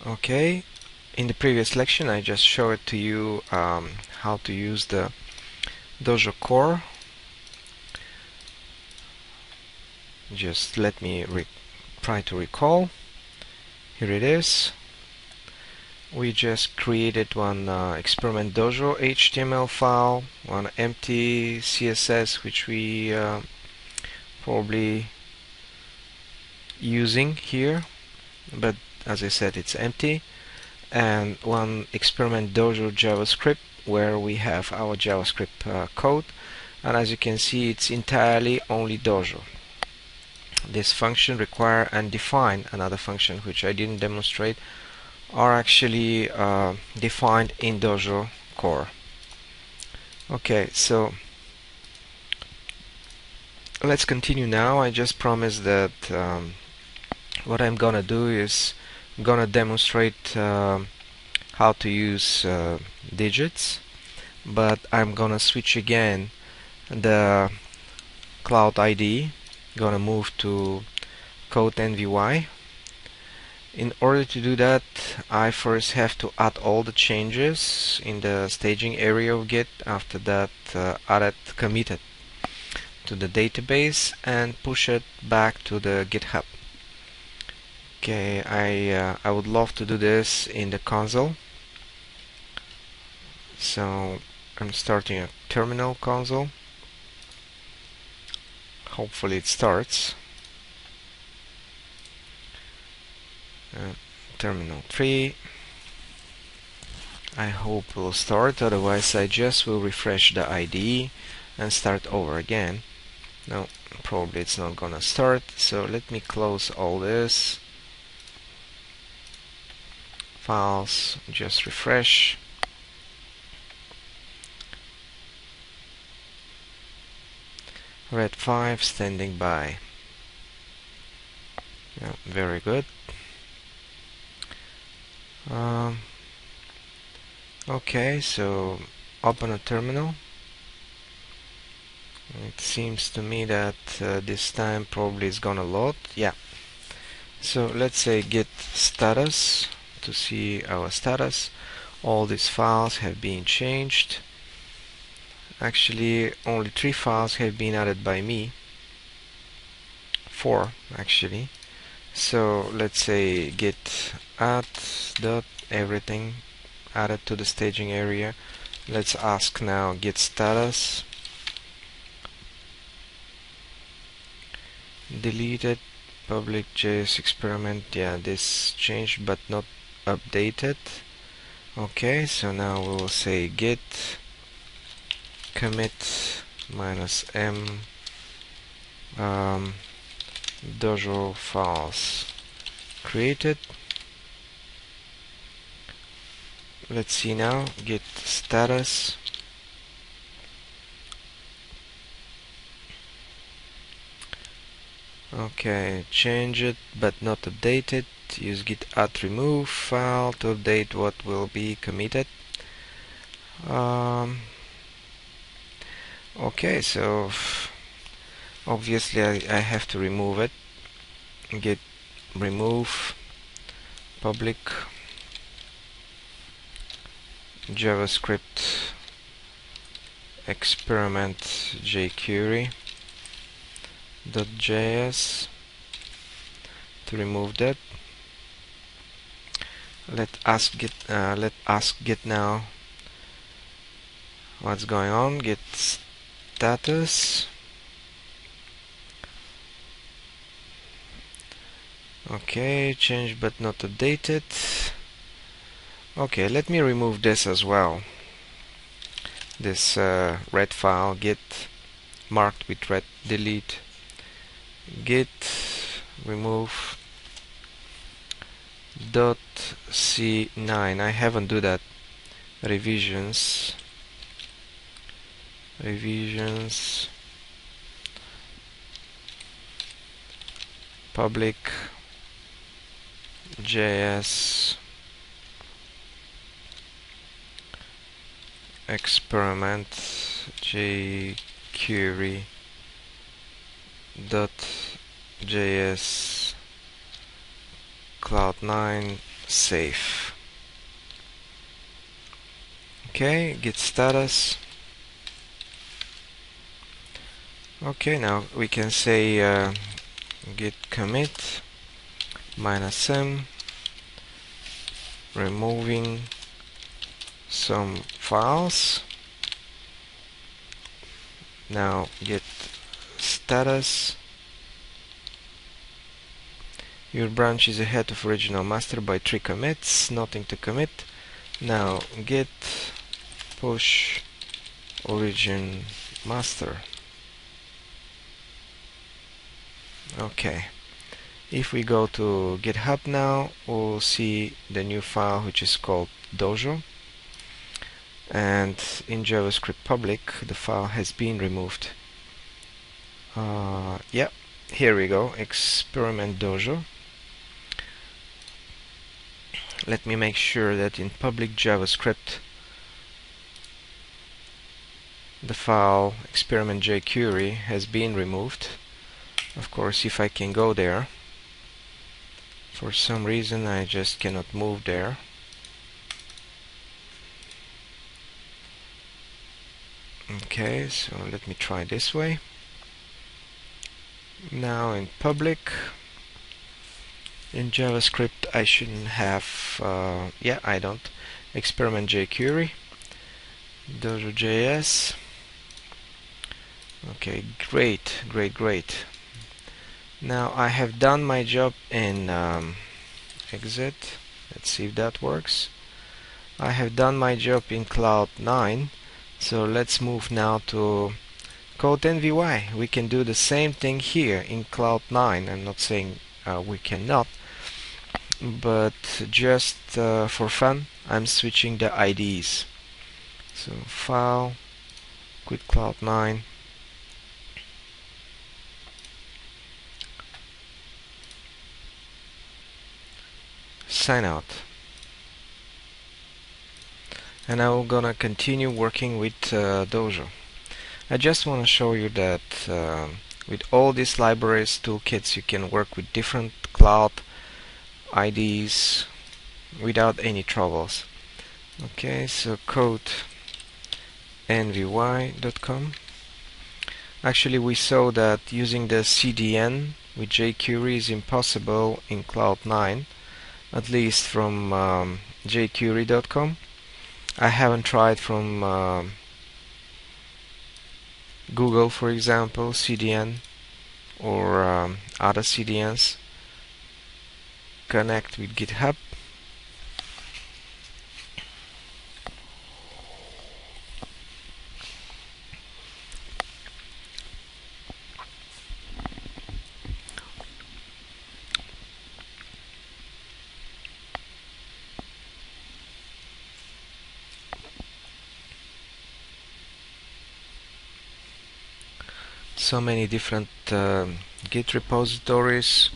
Okay, in the previous lection I just showed to you how to use the Dojo core. Just let me try to recall. Here it is. We just created one experiment Dojo HTML file, one empty CSS which we probably using here, but as I said, it's empty, and one experiment Dojo JavaScript where we have our JavaScript code, and as you can see, it's entirely only Dojo. This function require and define another function which I didn't demonstrate are actually defined in Dojo core. Okay, so let's continue now. I just promised that what I'm gonna do is gonna demonstrate how to use Dijits, but I'm gonna switch again the Cloud ID, gonna move to Code NVY. In order to do that, I first have to add all the changes in the staging area of Git. After that, add it committed to the database and push it back to the GitHub. Okay, I would love to do this in the console. So I'm starting a terminal console. Hopefully it starts. Terminal 3. I hope will start, otherwise I just will refresh the IDE and start over again. No, probably it's not gonna start, so let me close all this. Files, just refresh. Red 5 standing by. Yeah, very good. Okay, so open a terminal. It seems to me that this time probably it's gonna load. Yeah. So let's say git status to see our status. All these files have been changed. Actually, only 3 files have been added by me. 4 actually. So let's say git add dot everything added to the staging area. Let's ask now git status deleted public JS experiment. Yeah, this changed but not updated. Okay, so now we will say git commit -m Dojo files created. Let's see now, git status. Okay, change it but not updated. Use git add remove file to update what will be committed. Okay, so obviously I have to remove it. Git remove public JavaScript experiment jQuery.js to remove that. Let ask git now what's going on. Git status. Okay, change but not updated. Okay, let me remove this as well. This red file, git marked with red, delete. Git remove .c9. I haven't do that. Revisions public JS experiment jQuery.js Cloud9 save. Okay, git status. Okay, now we can say git commit -m, removing some files. Now git status. Your branch is ahead of original master by 3 commits, nothing to commit. Now git push origin master. Okay, if we go to GitHub now, we'll see the new file which is called Dojo, and in JavaScript public the file has been removed. Yeah, here we go, experiment Dojo. Let me make sure that in public JavaScript the file experiment jQuery has been removed. Of course, if I can go there, for some reason I just cannot move there. Okay, so let me try this way. Now in public, in JavaScript I shouldn't have, yeah, I don't, experiment jQuery, Dojo.js. Okay, great. Now I have done my job in exit. Let's see if that works. I have done my job in Cloud9, so let's move now to Code NVY. We can do the same thing here in Cloud9. I'm not saying we cannot, but just for fun I'm switching the IDs. So file, quit Cloud9, sign out, and now we're gonna continue working with Dojo. I just want to show you that with all these libraries, toolkits, you can work with different cloud IDs without any troubles. Okay, so code nvy.com. Actually, we saw that using the CDN with jQuery is impossible in Cloud9, at least from jQuery.com. I haven't tried from Google, for example, CDN, or other CDNs. Connect with GitHub. So many different Git repositories,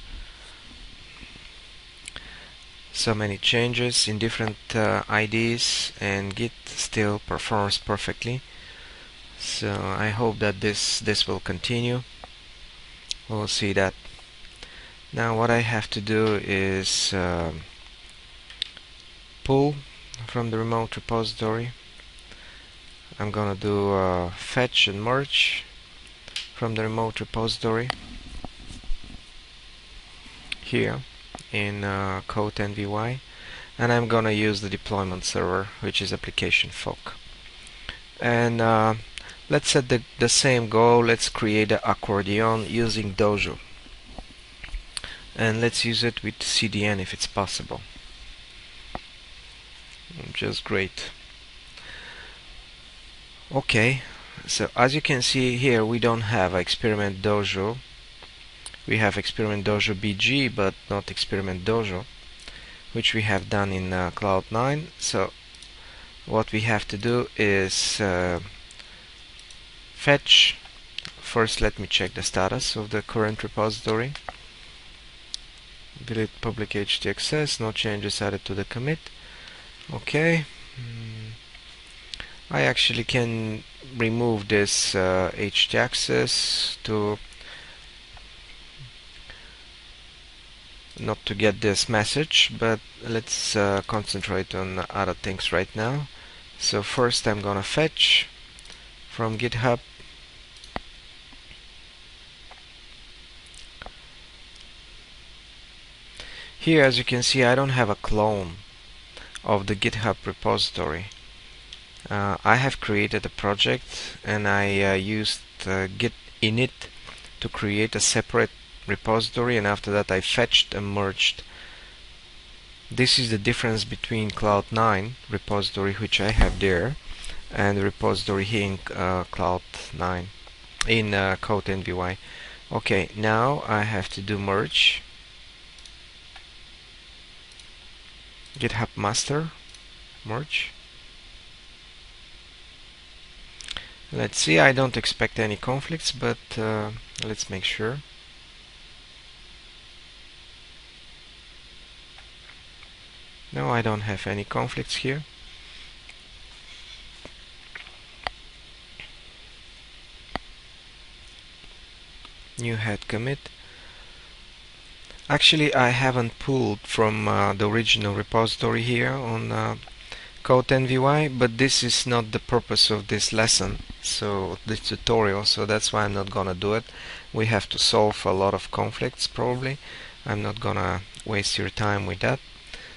so many changes in different IDs, and Git still performs perfectly. So I hope that this will continue. We'll see that. Now what I have to do is pull from the remote repository. I'm gonna do fetch and merge from the remote repository here in code NVY, and I'm gonna use the deployment server, which is application folk. And let's set the same goal. Let's create an accordion using Dojo, and let's use it with CDN if it's possible. Just great. Okay, so as you can see here, we don't have experiment Dojo. We have experiment Dojo BG, but not experiment Dojo, which we have done in Cloud9. So what we have to do is fetch. First, let me check the status of the current repository. Delete public htaccess, no changes added to the commit. Okay. I actually can remove this htaccess to not to get this message, but let's concentrate on other things right now. So first I'm gonna fetch from GitHub. Here, as you can see, I don't have a clone of the GitHub repository. I have created a project and I used git init to create a separate repository, and after that I fetched and merged. This is the difference between Cloud9 repository, which I have there, and the repository here in Cloud9 in Code NVY. Okay, now I have to do merge. GitHub master merge. Let's see, I don't expect any conflicts, but let's make sure. No, I don't have any conflicts here. New head commit. Actually, I haven't pulled from the original repository here on Code NVY, but this is not the purpose of this lesson, so this tutorial, so that's why I'm not gonna do it. We have to solve a lot of conflicts probably. I'm not gonna waste your time with that.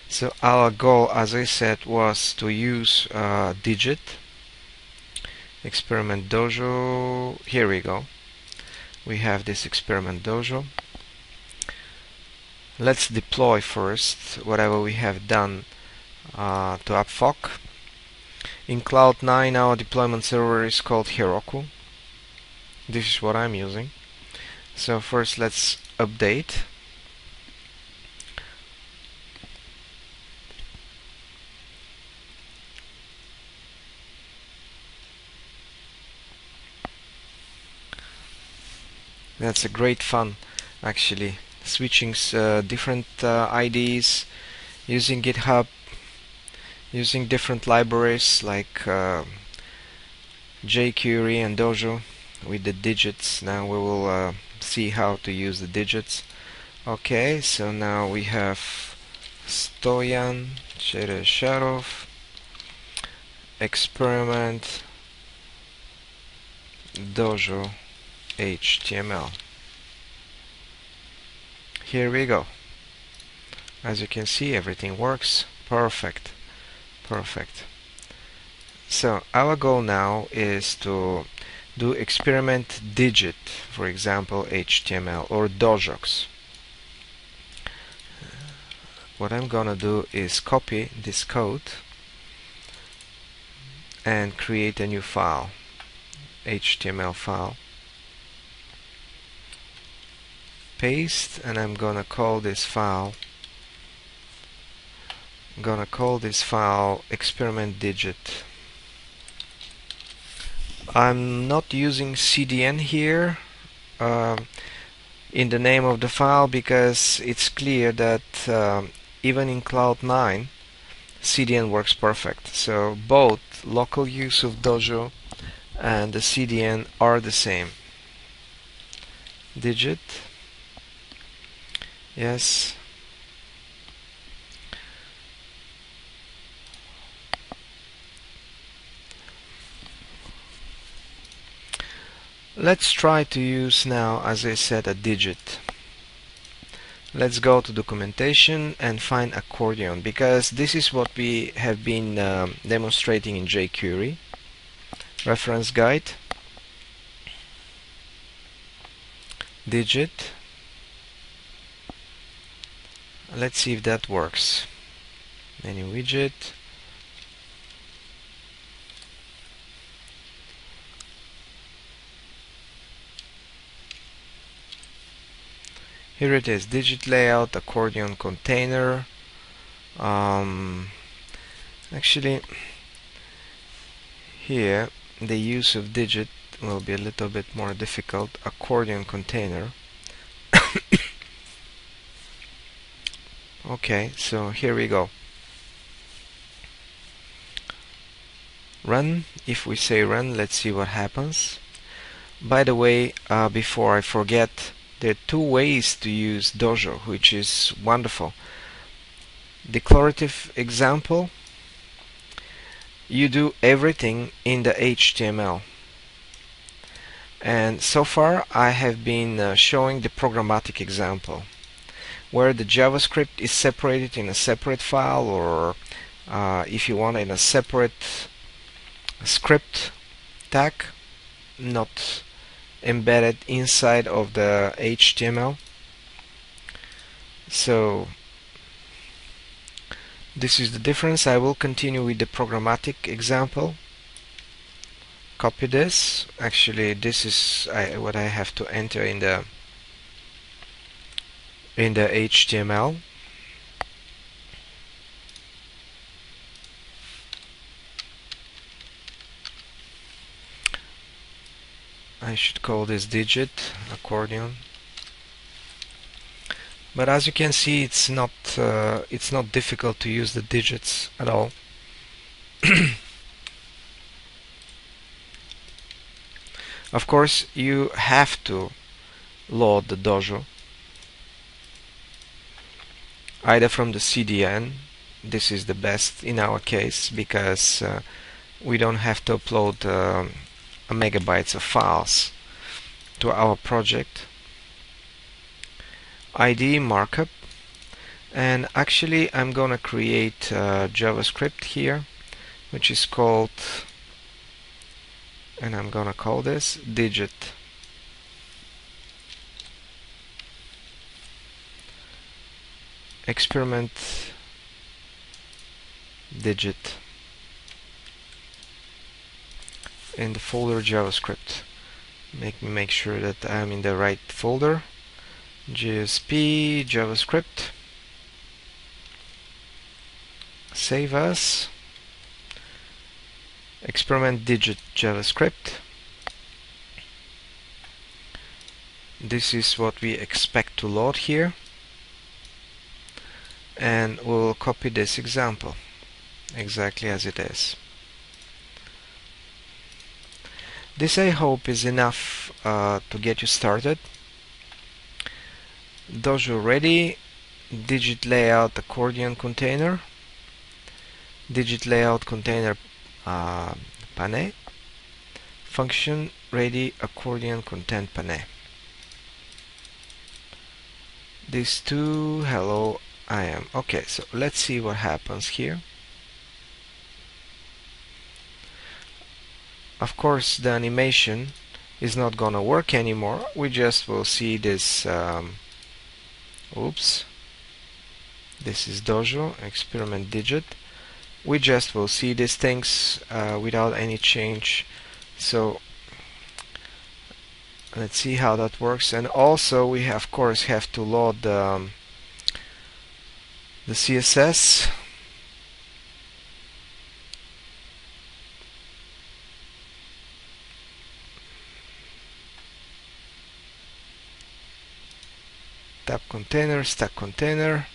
So our goal, as I said, was to use Dijit, experiment Dojo. Here we go. We have this experiment Dojo. Let's deploy first whatever we have done to AppFoc. In Cloud9 our deployment server is called Heroku. This is what I'm using. So first let's update. That's a great fun, actually, switching different IDs, using GitHub, using different libraries like jQuery and Dojo with the Dijits. Now we will see how to use the Dijits. Okay, so now we have Stoyan, Chereshov, experiment, Dojo, HTML. Here we go. As you can see, everything works perfect. So our goal now is to do experiment Dijit, for example HTML or Dojox. What I'm gonna do is copy this code and create a new file, HTML file. Paste, and I'm gonna call this file experiment Dijit. I'm not using CDN here in the name of the file because it's clear that even in Cloud9 CDN works perfect. So both local use of Dojo and the CDN are the same. Dijit. Yes. Let's try to use now, as I said, a Dijit. Let's go to documentation and find accordion, because this is what we have been demonstrating in jQuery. Reference guide, Dijit. Let's see if that works. Menu widget. Here it is, Dijit layout, accordion container. Actually, here the use of Dijit will be a little bit more difficult. Accordion container. Okay, so here we go. Run. If we say run, let's see what happens. By the way, before I forget, There are two ways to use Dojo, which is wonderful. Declarative example, you do everything in the HTML. And so far I have been showing the programmatic example, where the JavaScript is separated in a separate file, or if you want, in a separate script tag, not embedded inside of the HTML. So this is the difference. I will continue with the programmatic example. Copy this. Actually, this is what I have to enter in the HTML. I should call this Dijit accordion. But as you can see, it's not difficult to use the Dijits at all. Of course, you have to load the Dojo either from the CDN. This is the best in our case, because we don't have to upload a megabytes of files to our project. ID markup, and actually I'm gonna create JavaScript here, which is called, and I'm gonna call this Dijit. Experiment Dijit in the folder JavaScript. Make sure that I'm in the right folder. JSP JavaScript. Save as. Experiment Dijit JavaScript. This is what we expect to load here, and we'll copy this example exactly as it is. This, I hope, is enough to get you started. Dojo ready. Digit layout accordion container. Digit layout container pane. Function ready accordion content pane. These two, hello, I am. Okay, so let's see what happens here. Of course, the animation is not gonna work anymore. We just will see this. Oops. This is Dojo experiment Dijit. We just will see these things without any change. So let's see how that works. And also, we of course have to load the CSS. Tab container, stack container.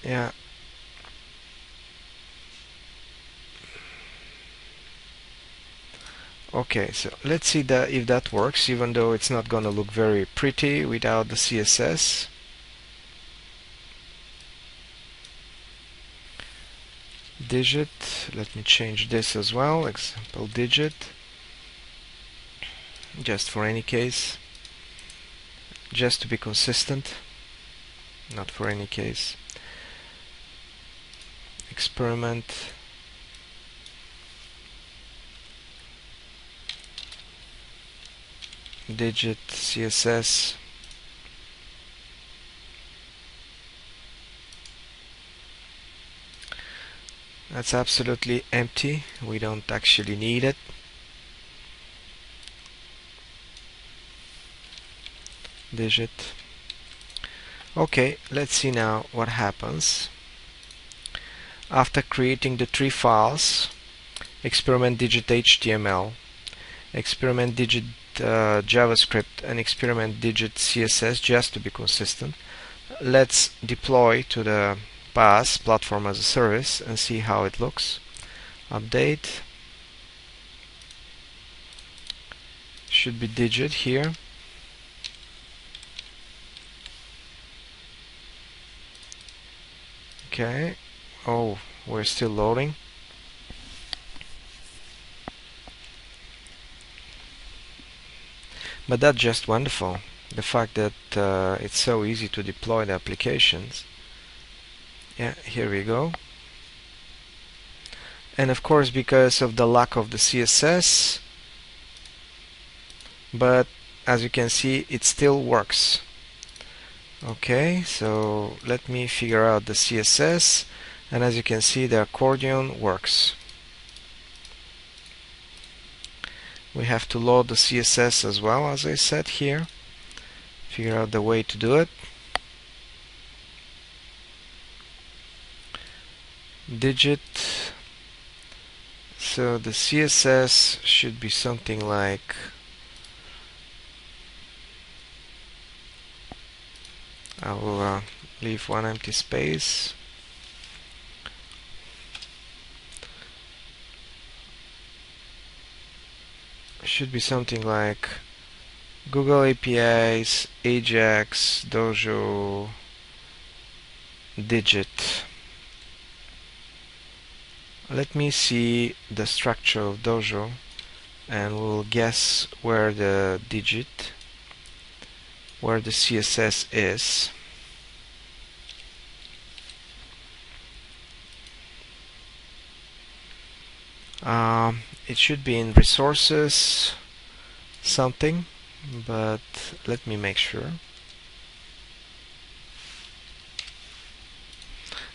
Yeah. Okay, so let's see if that works, even though it's not gonna look very pretty without the CSS. Dijit, let me change this as well, example Dijit, just for any case, just to be consistent, not for any case. Experiment Dijit CSS. That's absolutely empty. We don't actually need it. Dijit. Okay, let's see now what happens. After creating the three files, experiment Dijit HTML, experiment Dijit JavaScript, and experiment Dijit CSS, just to be consistent, let's deploy to the PaaS, platform as a service, and see how it looks. Update. Should be Dijit here. Okay. Oh, we're still loading. But that's just wonderful. The fact that it's so easy to deploy the applications. Yeah, here we go. And of course, because of the lack of the CSS, but as you can see, it still works. Okay, so let me figure out the CSS, and as you can see, the accordion works. We have to load the CSS as well, as I said here. Figure out the way to do it. Dijit. So the CSS should be something like I will leave one empty space. Should be something like Google APIs, Ajax, Dojo, Dijit. Let me see the structure of Dojo and we'll guess where the Dijit, where the CSS is. It should be in resources something, but let me make sure.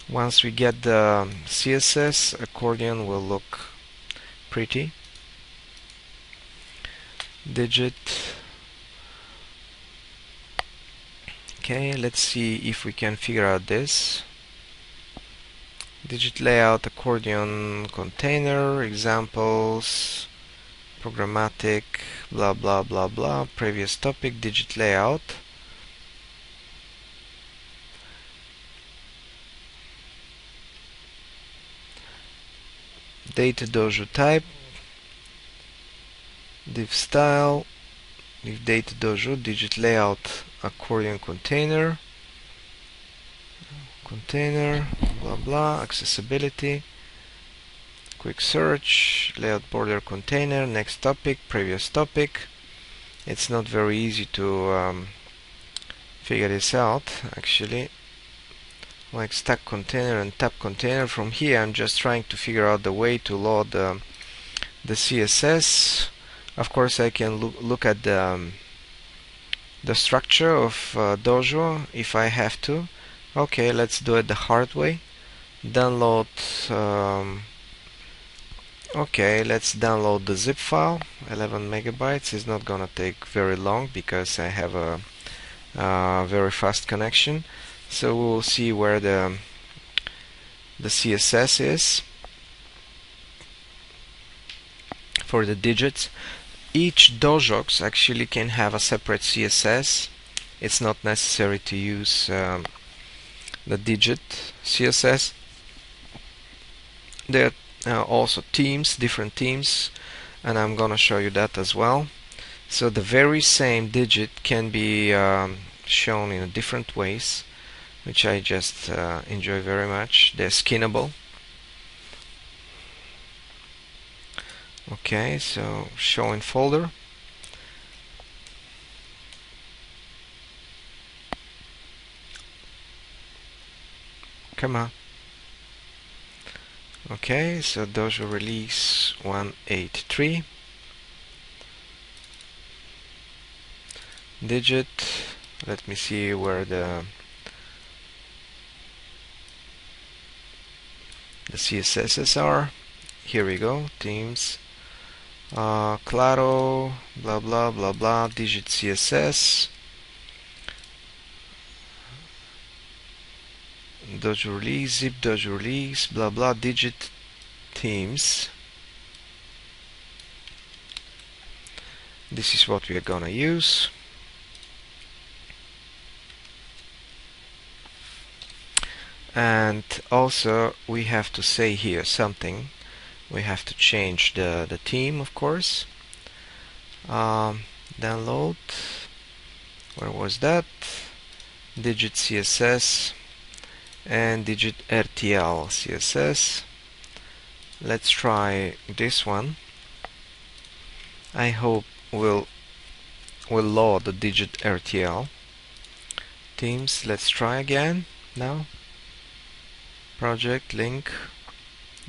Once we get the CSS, accordion will look pretty. Dijit. Okay, let's see if we can figure out this. Dijit layout, accordion, container, examples, programmatic, blah blah blah blah, previous topic, Dijit layout. Data Dojo type, div style, div data Dojo, Dijit layout, accordion container, blah blah, accessibility, quick search, layout border container, next topic, previous topic. It's not very easy to figure this out actually. Like stack container and tab container. From here I'm just trying to figure out the way to load the CSS. Of course I can look at the structure of Dojo if I have to. Okay, let's do it the hard way. Download okay, let's download the zip file. 11 megabytes is not gonna take very long because I have a very fast connection. So we'll see where the CSS is for the Dijits. Each Dojox actually can have a separate CSS. It's not necessary to use the Dijit CSS. There are also themes, different themes, and I'm gonna show you that as well. So the very same Dijit can be shown in different ways, which I just enjoy very much. They're skinnable. Okay, so show in folder. Come on. Okay, so Dojo release 183. Dijit. Let me see where the CSSs are. Here we go. Themes. Claro. Blah blah blah blah. Dijit CSS. Dojo release, zip Dojo release, blah blah, Dijit themes. This is what we are gonna use. And also we have to say here something. We have to change the theme, of course. Download. Where was that? Dijit CSS. and Dijit RTL CSS. Let's try this one. I hope we'll load the Dijit RTL. Themes, let's try again now. Project, link,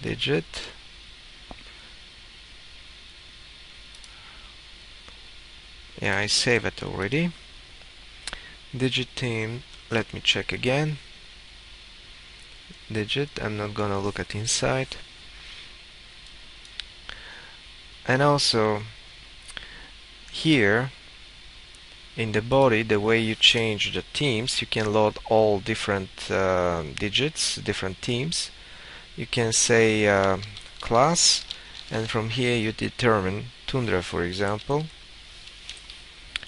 Dijit. Yeah, I saved it already. Dijit theme, let me check again. Dijit, I'm not gonna look at inside. And also here in the body, the way you change the themes, you can load all different digits, different themes. You can say class, and from here you determine Tundra, for example,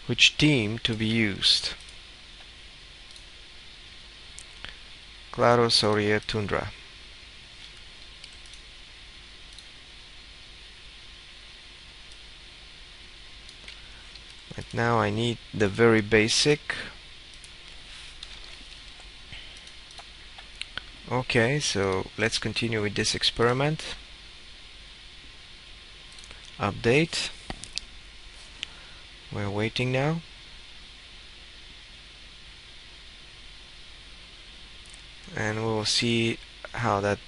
which theme to be used. Claro, Soria, Tundra. Right now I need the very basic. Okay, so let's continue with this experiment. Update. We're waiting now. And we'll see how that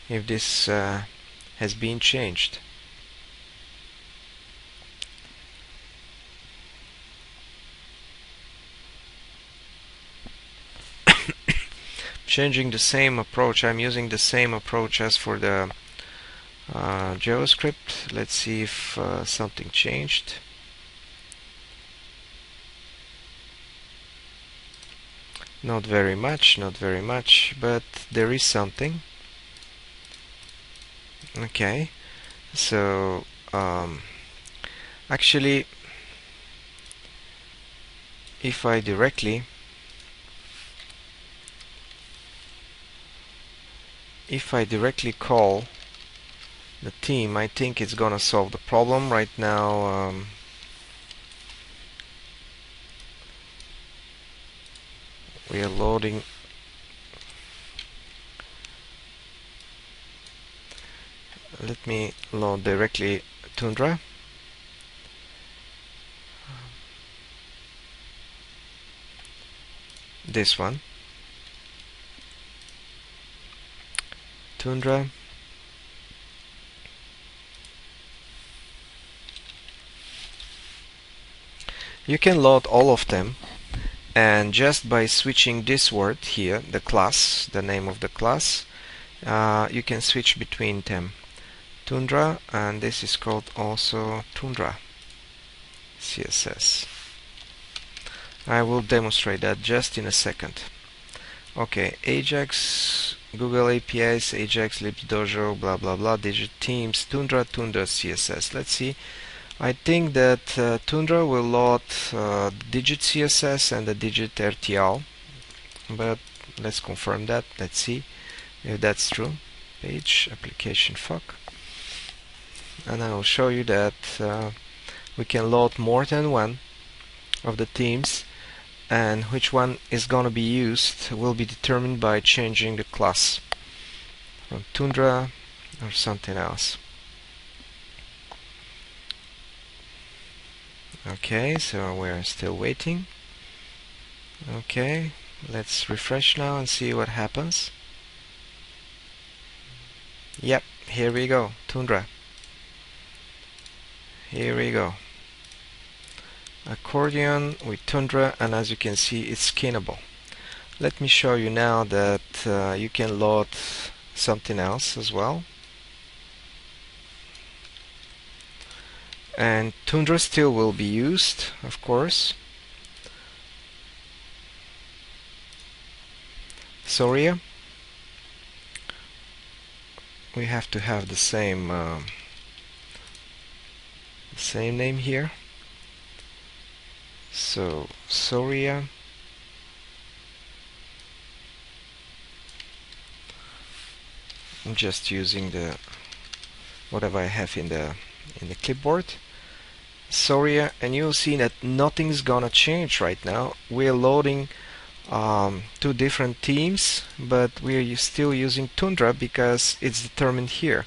if this has been changed. Changing the same approach. I'm using the same approach as for the JavaScript. Let's see if something changed. Not very much, but there is something. Okay, so actually, if I directly call the theme, I think it's gonna solve the problem. Right now we are loading. Let me load directly Tundra. This one. Tundra. You can load all of them, and just by switching this word here, the class, the name of the class, you can switch between them. Tundra, and this is called also Tundra CSS. I will demonstrate that just in a second. Okay, Ajax, Google APIs, Ajax, libs, Dojo, blah blah blah, Dijit themes, Tundra CSS. Let's see. I think that Tundra will load Dijit CSS and the Dijit RTL, but let's confirm that. Let's see if that's true. Page application fuck, and I will show you that we can load more than one of the themes, and which one is going to be used will be determined by changing the class from Tundra or something else. Okay, so we're still waiting. Okay, let's refresh now and see what happens. Yep, here we go, Tundra. Here we go. Accordion with Tundra, and as you can see, it's skinnable. Let me show you now that you can load something else as well. And Tundra still will be used, of course. Soria. We have to have the same name here. So Soria. I'm just using the whatever I have in the clipboard. Soria, and you'll see that nothing's gonna change right now. We're loading two different themes, but we're still using Tundra because it's determined here.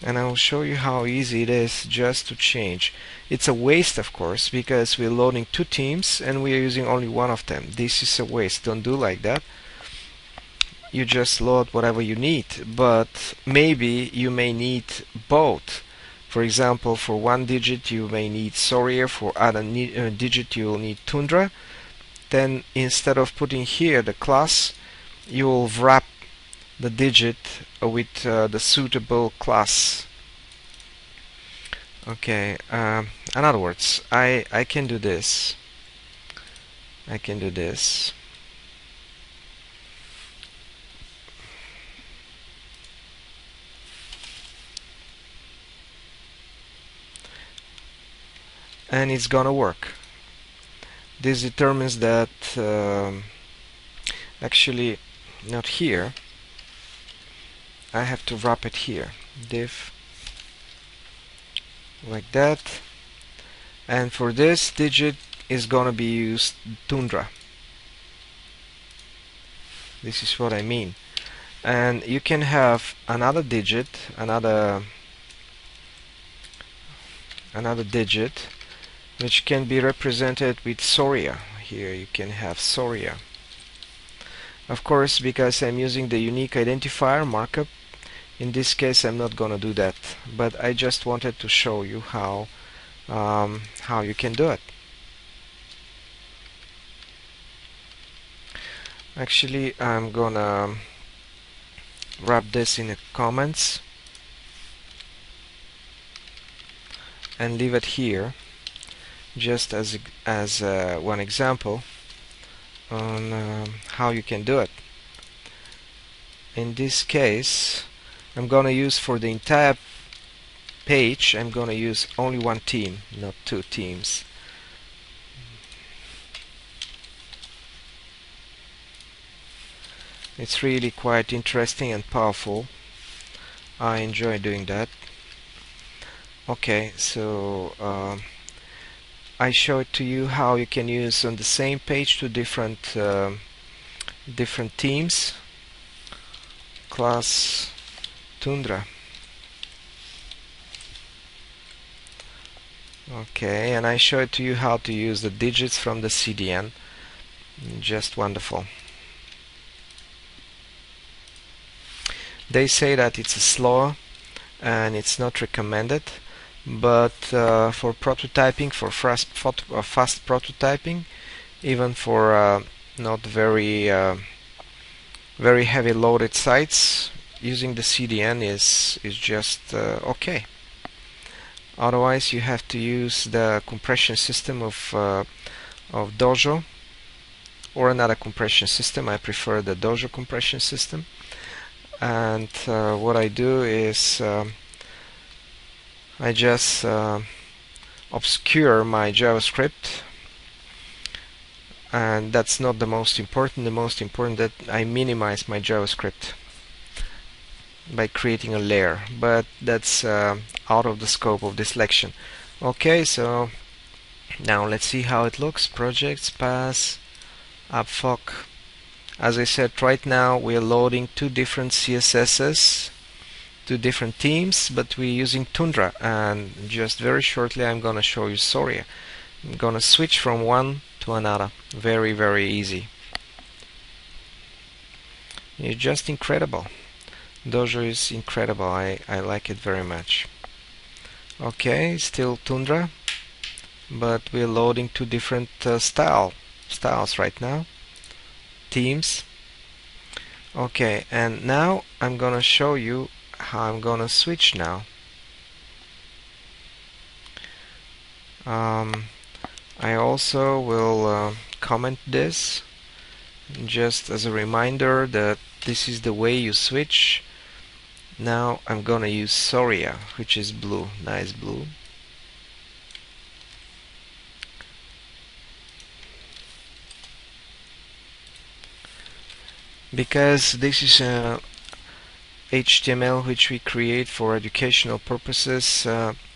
And I will show you how easy it is just to change. It's a waste, of course, because we're loading two themes and we're using only one of them. This is a waste. Don't do like that. You just load whatever you need, but maybe you may need both. For example, for one digit you may need Soria, for other digit you will need Tundra. Then instead of putting here the class, you will wrap the digit with the suitable class. Okay, in other words, I can do this. I can do this. And it's gonna work. This determines that actually not here. I have to wrap it here. Div like that. And for this digit is gonna be used Tundra. This is what I mean. And you can have another digit, another digit, which can be represented with Soria. Here you can have Soria. Of course, because I'm using the unique identifier markup, in this case I'm not gonna do that, but I just wanted to show you how you can do it. Actually, I'm gonna wrap this in the comments and leave it here just as one example on how you can do it. In this case, I'm gonna use for the entire page, I'm gonna use only one theme, not two themes. It's really quite interesting and powerful. I enjoy doing that. Okay, so I show it to you how you can use on the same page two different themes. Class Tundra. Okay, and I show it to you how to use the digits from the CDN. Just wonderful. They say that it's slow and it's not recommended, but for prototyping, for fast prototyping, even for not very heavy loaded sites, using the CDN is just okay. Otherwise, you have to use the compression system of Dojo or another compression system. I prefer the Dojo compression system. And what I do is I just obscure my JavaScript, and that's not the most important. The most important that I minimize my JavaScript by creating a layer, but that's out of the scope of this lecture. Okay, so now let's see how it looks. Projects, pass, appfoc. As I said, right now we're loading two different CSSs, two different themes, but we're using Tundra, and just very shortly I'm gonna show you Soria. I'm gonna switch from one to another. Very, very easy. It's just incredible. Dojo is incredible. I like it very much. Okay, still Tundra, but we're loading two different styles right now. Themes. Okay, and now I'm gonna show you how I'm gonna switch now. I also will comment this just as a reminder that this is the way you switch. Now I'm gonna use Soria, which is blue, nice blue. Because this is HTML which we create for educational purposes,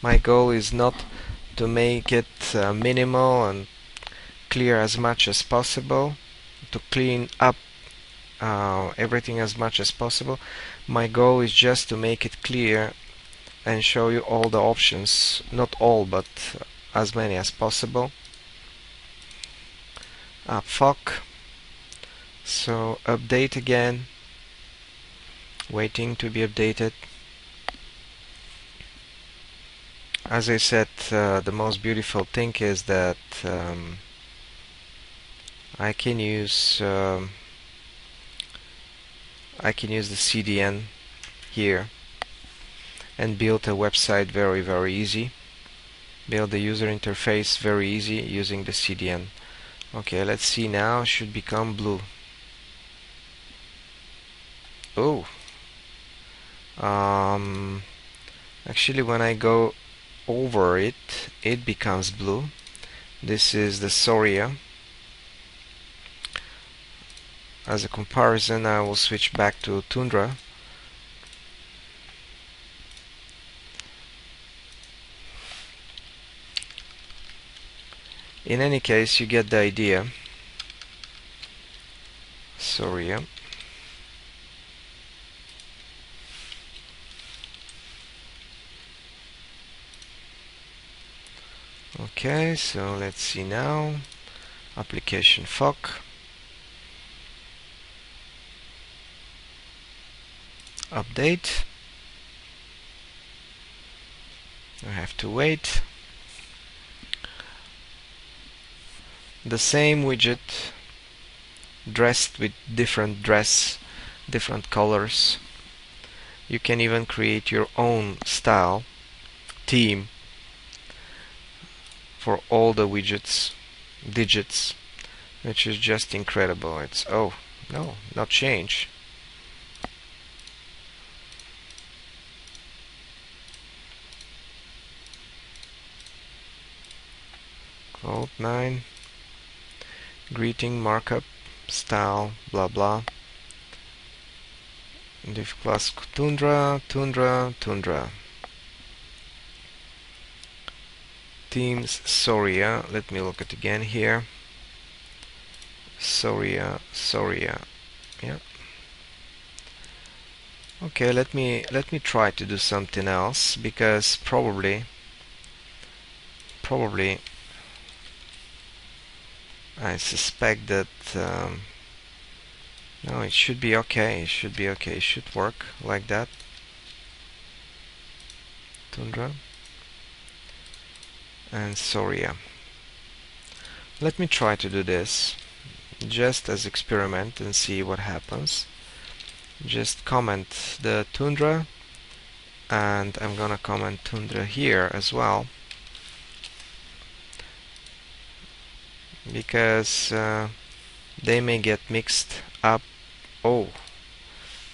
my goal is not to make it minimal and clear as much as possible. to clean up everything as much as possible. My goal is just to make it clear and show you all the options, not all, but as many as possible. Fuck. So update again, waiting to be updated. As I said, the most beautiful thing is that I can use the CDN here and build a website very easy. Build the user interface very easy using the CDN. Okay, let's see now. Should become blue. Oh, actually, when I go over it, it becomes blue. This is the Soria. As a comparison, I will switch back to Tundra. In any case, you get the idea. Soria. Okay, so let's see now. Application fuck. Update. I have to wait. The same widget dressed with different colors. You can even create your own style theme for all the widgets, Dijits, which is just incredible. It's, oh no, not change. Code 9, greeting markup, style, blah blah. Div class Tundra. Themes Soria. Let me look at again here. Soria. Yeah. Okay, let me try to do something else, because probably I suspect that no, it should be okay. It should work like that. Tundra and Soria. Let me try to do this just as experiment and see what happens. Just comment the Tundra, and I'm gonna comment Tundra here as well, because they may get mixed up. Oh,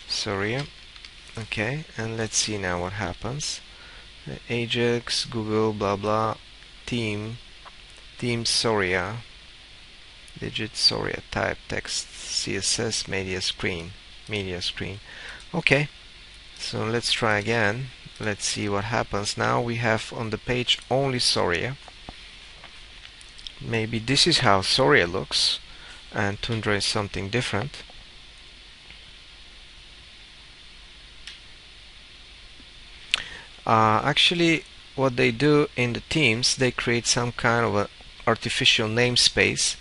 Soria. Okay, and let's see now what happens. Ajax, Google, blah blah, theme Soria, Dijit Soria, type text, CSS, media screen. Okay, so let's try again. Let's see what happens. Now we have on the page only Soria. Maybe this is how Soria looks, and Tundra is something different. Actually, what they do in the themes, they create some kind of a artificial namespace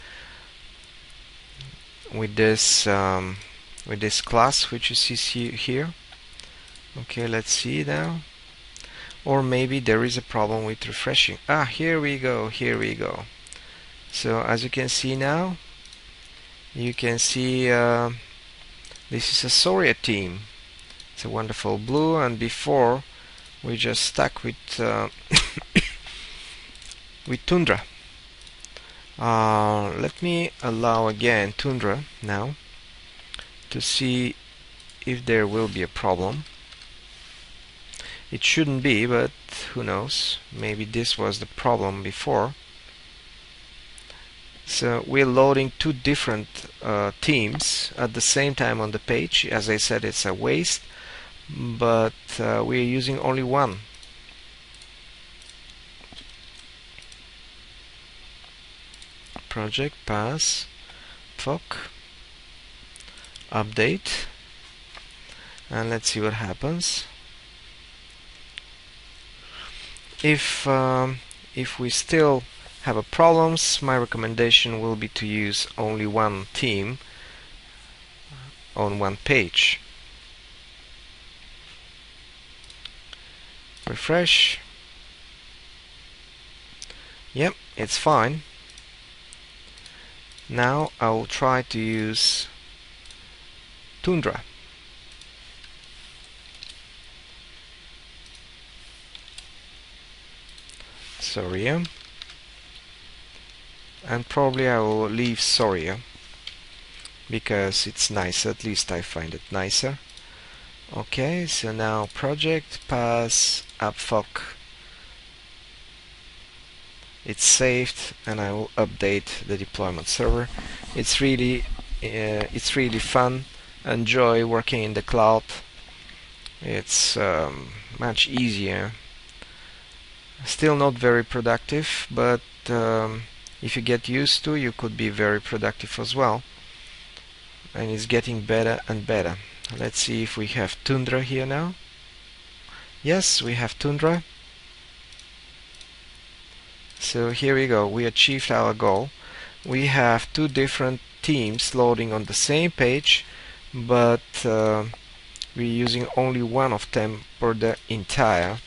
with this class which you see here. Okay, let's see now. Or maybe there is a problem with refreshing. Here we go. So as you can see now, you can see this is a Soria theme. It's a wonderful blue, and before we just stuck with with Tundra. Let me allow again Tundra now to see if there will be a problem. It shouldn't be, but who knows, maybe this was the problem before. So we're loading two different themes at the same time on the page. As I said, it's a waste, but we're using only one. Project pass fuck. update, and let's see what happens. If we still have a problems, my recommendation will be to use only one theme on one page. Refresh. Yep, it's fine. Now I will try to use Tundra. Soria. And probably I will leave Soria because it's nicer, at least I find it nicer. Okay, so now project pass appfoc. It's saved, and I will update the deployment server. It's really fun. Enjoy working in the cloud. It's much easier. Still not very productive, but if you get used to, you could be very productive as well. And it's getting better and better. Let's see if we have Tundra here now. Yes, we have Tundra. So here we go, we achieved our goal. We have two different themes loading on the same page, but we're using only one of them for the entire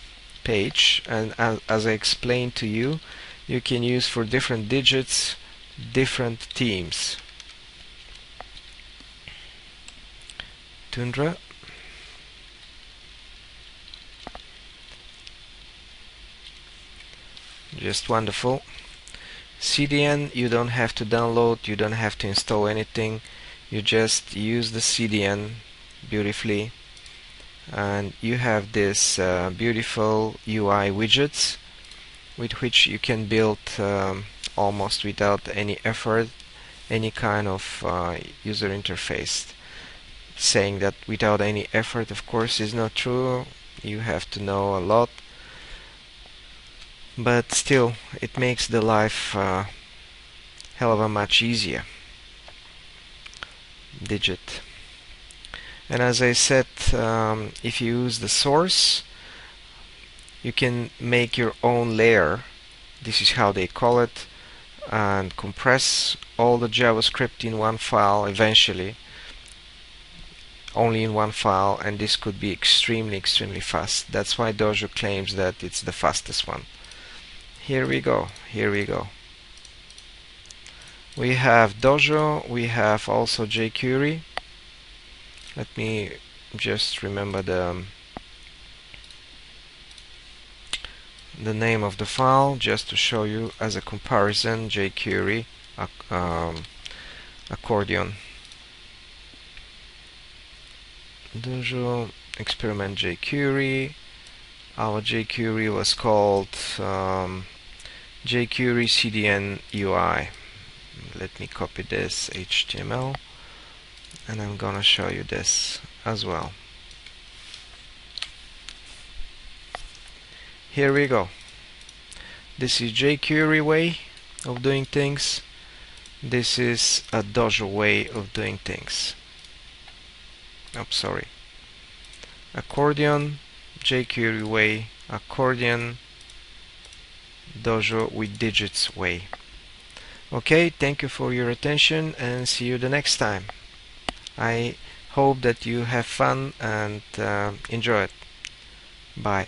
page. And as I explained to you, you can use for different digits different themes. Tundra. Just wonderful. CDN, you don't have to download, you don't have to install anything. You just use the CDN beautifully, and you have this beautiful UI widgets with which you can build almost without any effort any kind of user interface. Saying that without any effort, of course, is not true. You have to know a lot, but still it makes the life hell of a much easier. Dijit. And as I said, if you use the source, you can make your own layer. This is how they call it, and compress all the JavaScript in one file eventually, only in one file, and this could be extremely fast. That's why Dojo claims that it's the fastest one. Here we go, here we go. We have Dojo, we have also jQuery. Let me just remember the name of the file just to show you as a comparison. jQuery accordion. Dojo experiment jQuery. Our jQuery was called jQuery CDN UI. Let me copy this HTML, and I'm gonna show you this as well. Here we go. This is jQuery way of doing things. This is a Dojo way of doing things. Oops, sorry. Accordion, jQuery way, accordion, Dojo with Dijits way. Okay, thank you for your attention, and see you the next time. I hope that you have fun and enjoy it. Bye.